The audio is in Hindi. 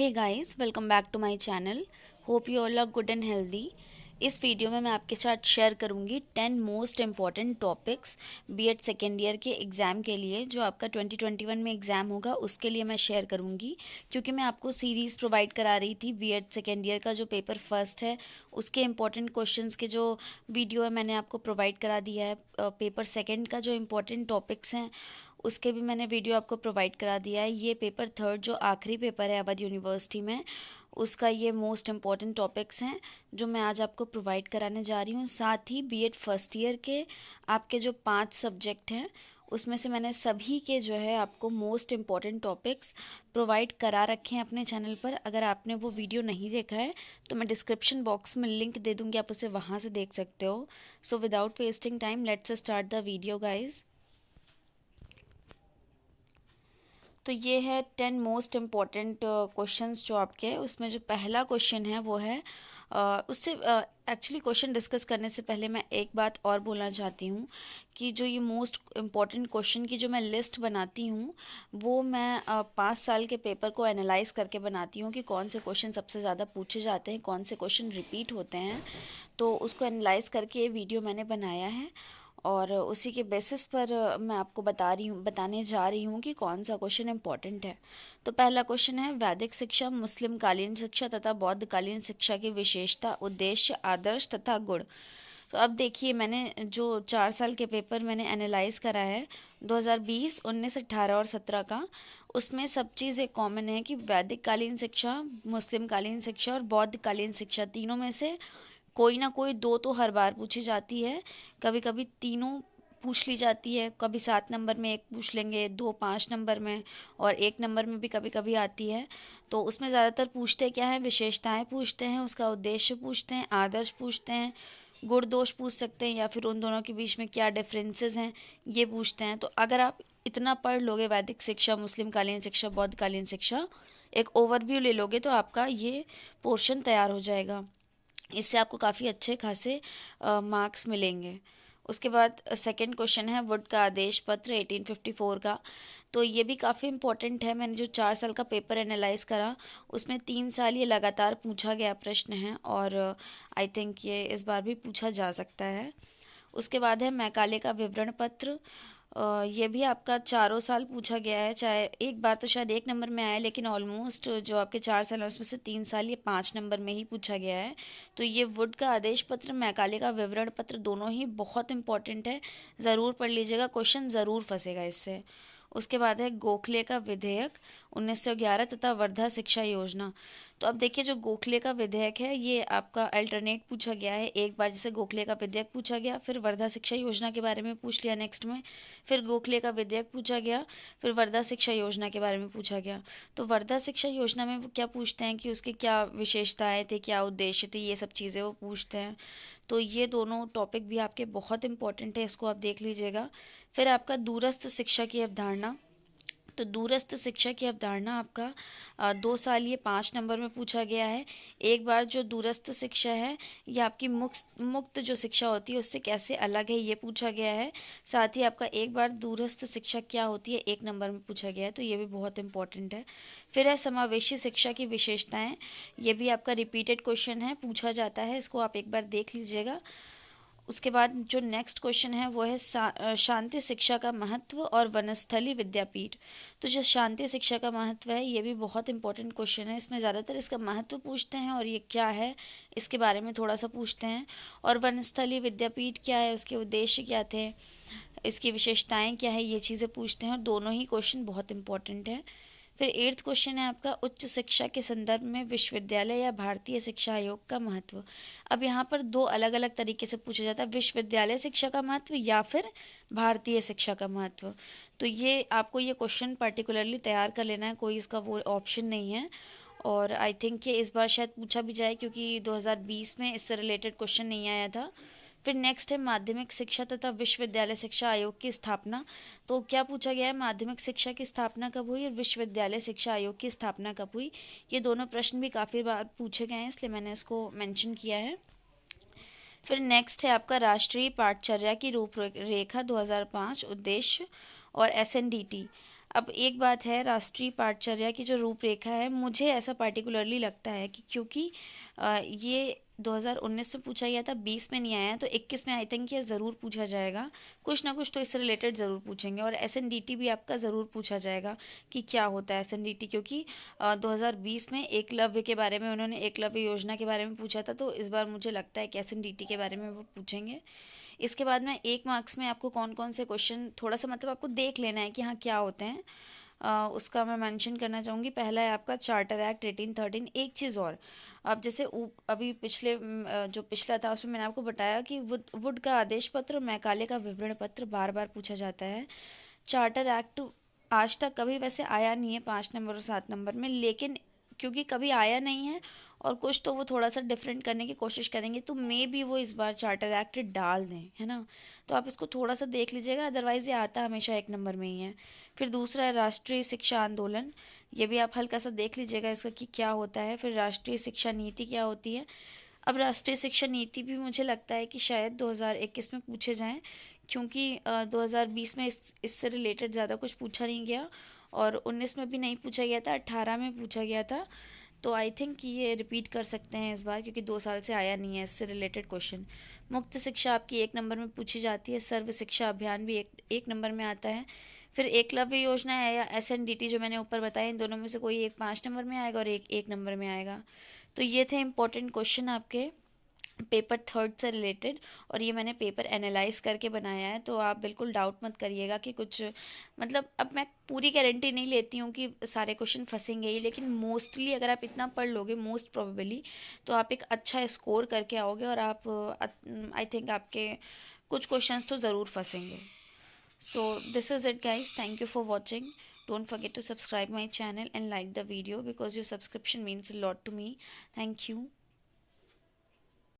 Hey guys, welcome back to my channel. Hope you all are good and healthy. इस वीडियो में मैं आपके साथ शेयर करूंगी 10 most important topics BEd second year के एग्ज़ाम के लिए, जो आपका 2021 में एग्ज़ाम होगा उसके लिए मैं शेयर करूंगी। क्योंकि मैं आपको सीरीज़ प्रोवाइड करा रही थी बीएड सेकेंड ईयर का जो पेपर फर्स्ट है उसके इम्पॉर्टेंट क्वेश्चंस के जो वीडियो है मैंने आपको प्रोवाइड करा दिया है। पेपर सेकेंड का जो इम्पोर्टेंट टॉपिक्स हैं उसके भी मैंने वीडियो आपको प्रोवाइड करा दिया है। ये पेपर थर्ड जो आखिरी पेपर है अवध यूनिवर्सिटी में, उसका ये मोस्ट इम्पॉर्टेंट टॉपिक्स हैं जो मैं आज आपको प्रोवाइड कराने जा रही हूँ। साथ ही बीएड फर्स्ट ईयर के आपके जो 5 सब्जेक्ट हैं उसमें से मैंने सभी के जो है आपको मोस्ट इम्पॉर्टेंट टॉपिक्स प्रोवाइड करा रखे हैं अपने चैनल पर। अगर आपने वो वीडियो नहीं देखा है तो मैं डिस्क्रिप्शन बॉक्स में लिंक दे दूँगी, आप उसे वहाँ से देख सकते हो। So without wasting time let's start the video guys. तो ये है 10 मोस्ट इम्पॉर्टेंट क्वेश्चंस जो आपके हैं। उसमें जो पहला क्वेश्चन है वो है उससे एक्चुअली क्वेश्चन डिस्कस करने से पहले मैं एक बात और बोलना चाहती हूँ कि जो ये मोस्ट इम्पॉर्टेंट क्वेश्चन की जो मैं लिस्ट बनाती हूँ वो मैं 5 साल के पेपर को एनालाइज करके बनाती हूँ कि कौन से क्वेश्चन सबसे ज़्यादा पूछे जाते हैं, कौन से क्वेश्चन रिपीट होते हैं। तो उसको एनालाइज करके ये वीडियो मैंने बनाया है और उसी के बेसिस पर मैं आपको बताने जा रही हूँ कि कौन सा क्वेश्चन इम्पोर्टेंट है। तो पहला क्वेश्चन है, वैदिक शिक्षा, मुस्लिम कालीन शिक्षा तथा बौद्ध कालीन शिक्षा की विशेषता, उद्देश्य, आदर्श तथा गुण। तो अब देखिए, मैंने जो 4 साल के पेपर मैंने एनालाइज करा है 2020, 19, 18 और 17 का, उसमें सब चीज़ एक कॉमन है कि वैदिक कालीन शिक्षा, मुस्लिम कालीन शिक्षा और बौद्ध कालीन शिक्षा, तीनों में से कोई ना कोई दो तो हर बार पूछी जाती है। कभी कभी तीनों पूछ ली जाती है, कभी 7 नंबर में एक पूछ लेंगे, दो 5 नंबर में, और 1 नंबर में भी कभी कभी आती है। तो उसमें ज़्यादातर पूछते क्या है, विशेषताएं पूछते हैं, उसका उद्देश्य पूछते हैं, आदर्श पूछते हैं, गुण दोष पूछ सकते हैं, या फिर उन दोनों के बीच में क्या डिफरेंसेस हैं ये पूछते हैं। तो अगर आप इतना पढ़ लोगे, वैदिक शिक्षा, मुस्लिम कालीन शिक्षा, बौद्ध कालीन शिक्षा, एक ओवरव्यू ले लोगे, तो आपका ये पोर्शन तैयार हो जाएगा। इससे आपको काफ़ी अच्छे खासे मार्क्स मिलेंगे। उसके बाद सेकंड क्वेश्चन है, वुड का आदेश पत्र 1854 का। तो ये भी काफ़ी इम्पोर्टेंट है। मैंने जो 4 साल का पेपर एनालाइज करा उसमें 3 साल ये लगातार पूछा गया प्रश्न है, और आई थिंक ये इस बार भी पूछा जा सकता है। उसके बाद है मैकाले का विवरण पत्र। ये भी आपका 4 साल पूछा गया है, चाहे एक बार तो शायद 1 नंबर में आया, लेकिन ऑलमोस्ट जो आपके 4 साल है उसमें से 3 साल ये 5 नंबर में ही पूछा गया है। तो ये वुड का आदेश पत्र, मैकाले का विवरण पत्र, दोनों ही बहुत इंपॉर्टेंट है, ज़रूर पढ़ लीजिएगा, क्वेश्चन ज़रूर फंसेगा इससे। उसके बाद है गोखले का विधेयक 1911 तथा वर्धा शिक्षा योजना। तो अब देखिए, जो गोखले का विधेयक है ये आपका अल्टरनेट पूछा गया है। एक बार जैसे गोखले का विधेयक पूछा गया, फिर वर्धा शिक्षा योजना के बारे में पूछ लिया नेक्स्ट में, फिर गोखले का विधेयक पूछा गया, फिर वर्धा शिक्षा योजना के बारे में पूछा गया। तो वर्धा शिक्षा योजना में वो क्या पूछते हैं कि उसकी क्या विशेषताएं थी, क्या उद्देश्य थे, ये सब चीज़ें वो पूछते हैं। तो ये दोनों टॉपिक भी आपके बहुत इंपॉर्टेंट है, इसको आप देख लीजिएगा। फिर आपका दूरस्थ शिक्षा की अवधारणा। तो दूरस्थ शिक्षा की अवधारणा आपका 2 साल ये 5 नंबर में पूछा गया है। एक बार जो दूरस्थ शिक्षा है ये आपकी मुक्त मुक्त जो शिक्षा होती है उससे कैसे अलग है ये पूछा गया है। साथ ही आपका एक बार दूरस्थ शिक्षा क्या होती है 1 नंबर में पूछा गया है, तो ये भी बहुत इंपॉर्टेंट है। फिर है समावेशी शिक्षा की विशेषताएं। ये भी आपका रिपीटेड क्वेश्चन है, पूछा जाता है, इसको आप एक बार देख लीजिएगा। उसके बाद जो नेक्स्ट क्वेश्चन है वो है शांति शिक्षा का महत्व और वनस्थली विद्यापीठ। तो जो शांति शिक्षा का महत्व है ये भी बहुत इंपॉर्टेंट क्वेश्चन है। इसमें ज़्यादातर इसका महत्व पूछते हैं और ये क्या है इसके बारे में थोड़ा सा पूछते हैं। और वनस्थली विद्यापीठ क्या है, उसके उद्देश्य क्या थे, इसकी विशेषताएं क्या है, ये चीज़ें पूछते हैं, और दोनों ही क्वेश्चन बहुत इंपॉर्टेंट है। फिर एट्थ क्वेश्चन है आपका, उच्च शिक्षा के संदर्भ में विश्वविद्यालय या भारतीय शिक्षा आयोग का महत्व। अब यहाँ पर दो अलग अलग तरीके से पूछा जाता है, विश्वविद्यालय शिक्षा का महत्व या फिर भारतीय शिक्षा का महत्व। तो ये आपको ये क्वेश्चन पर्टिकुलरली तैयार कर लेना है, कोई इसका वो ऑप्शन नहीं है। और आई थिंक ये इस बार शायद पूछा भी जाए, क्योंकि 2020 में इससे रिलेटेड क्वेश्चन नहीं आया था। फिर नेक्स्ट है माध्यमिक शिक्षा तथा विश्वविद्यालय शिक्षा आयोग की स्थापना। तो क्या पूछा गया है, माध्यमिक शिक्षा की स्थापना कब हुई और विश्वविद्यालय शिक्षा आयोग की स्थापना कब हुई। ये दोनों प्रश्न भी काफ़ी बार पूछे गए हैं, इसलिए मैंने इसको मेंशन किया है। फिर नेक्स्ट है आपका राष्ट्रीय पाठचर्या की रूपरेखा 2005, उद्देश्य और एसएनडीटी। अब एक बात है, राष्ट्रीय पाठचर्या की जो रूपरेखा है, मुझे ऐसा पार्टिकुलरली लगता है कि क्योंकि ये 2019 में पूछा गया था, 20 में नहीं आया, तो 21 में आई थिंक ये ज़रूर पूछा जाएगा। कुछ ना कुछ तो इससे रिलेटेड ज़रूर पूछेंगे। और एसएनडीटी भी आपका ज़रूर पूछा जाएगा कि क्या होता है एसएनडीटी, क्योंकि 2020 में एकलव्य के बारे में, उन्होंने एकलव्य योजना के बारे में पूछा था, तो इस बार मुझे लगता है कि एसएनडीटी के बारे में वो पूछेंगे। इसके बाद में 1 मार्क्स में आपको कौन कौन से क्वेश्चन, थोड़ा सा मतलब आपको देख लेना है कि हाँ क्या होते हैं। उसका मैं मेंशन करना चाहूँगी। पहला है आपका चार्टर एक्ट 1813। एक चीज़ और, अब जैसे अभी पिछले जो पिछला था उसमें मैंने आपको बताया कि वुड का आदेश पत्र और मैकाले का विवरण पत्र बार बार पूछा जाता है। चार्टर एक्ट आज तक कभी वैसे आया नहीं है 5 नंबर और 7 नंबर में, लेकिन क्योंकि कभी आया नहीं है और कुछ तो वो थोड़ा सा डिफरेंट करने की कोशिश करेंगे, तो मे बी वो इस बार चार्टर एक्ट डाल दें, है ना। तो आप इसको थोड़ा सा देख लीजिएगा, अदरवाइज ये आता हमेशा 1 नंबर में ही है। फिर दूसरा है राष्ट्रीय शिक्षा आंदोलन। ये भी आप हल्का सा देख लीजिएगा इसका कि क्या होता है। फिर राष्ट्रीय शिक्षा नीति क्या होती है। अब राष्ट्रीय शिक्षा नीति भी मुझे लगता है कि शायद 2021 में पूछे जाएं, क्योंकि 2020 में इससे रिलेटेड ज़्यादा कुछ पूछा नहीं गया, और 19 में भी नहीं पूछा गया था, 18 में पूछा गया था। तो आई थिंक ये रिपीट कर सकते हैं इस बार, क्योंकि 2 साल से आया नहीं है इससे रिलेटेड क्वेश्चन। मुक्त शिक्षा आपकी 1 नंबर में पूछी जाती है। सर्व शिक्षा अभियान भी एक नंबर में आता है। फिर एकलव्य योजना है या एसएनडीटी जो मैंने ऊपर बताया, इन दोनों में से कोई एक 5 नंबर में आएगा और एक 1 नंबर में आएगा। तो ये थे इम्पोर्टेंट क्वेश्चन आपके पेपर थर्ड से रिलेटेड, और ये मैंने पेपर एनालाइज करके बनाया है, तो आप बिल्कुल डाउट मत करिएगा कि कुछ, मतलब अब मैं पूरी गारंटी नहीं लेती हूँ कि सारे क्वेश्चन फंसेंगे ही, लेकिन मोस्टली अगर आप इतना पढ़ लोगे मोस्ट प्रोबेबली, तो आप एक अच्छा स्कोर करके आओगे, और आप आई थिंक आपके कुछ क्वेश्चंस तो ज़रूर फंसेंगे। So this is it guys, thank you for watching. Don't forget to subscribe my channel and like the video because your subscription means a lot to me. Thank you.